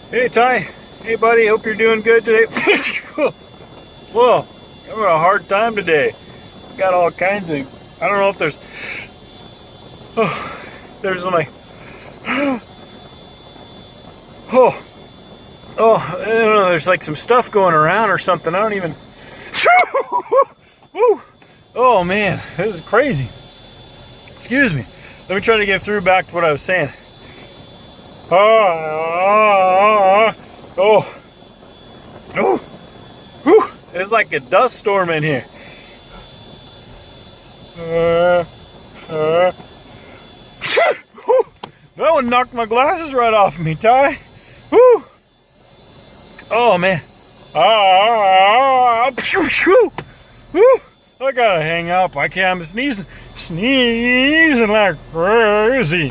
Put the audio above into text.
Hey Ty, hey buddy, hope you're doing good today. Whoa, I'm having a hard time today. Got all kinds of, I don't know if there's like, oh, I don't know, there's like some stuff going around or something. I don't even, Woo. Oh man, this is crazy. Excuse me. Let me try to get through back to what I was saying. Oh, whew. It's like a dust storm in here. That one knocked my glasses right off me, Ty. Whew. Oh man. Whew. I gotta hang up. I can't. I'm sneezing like crazy.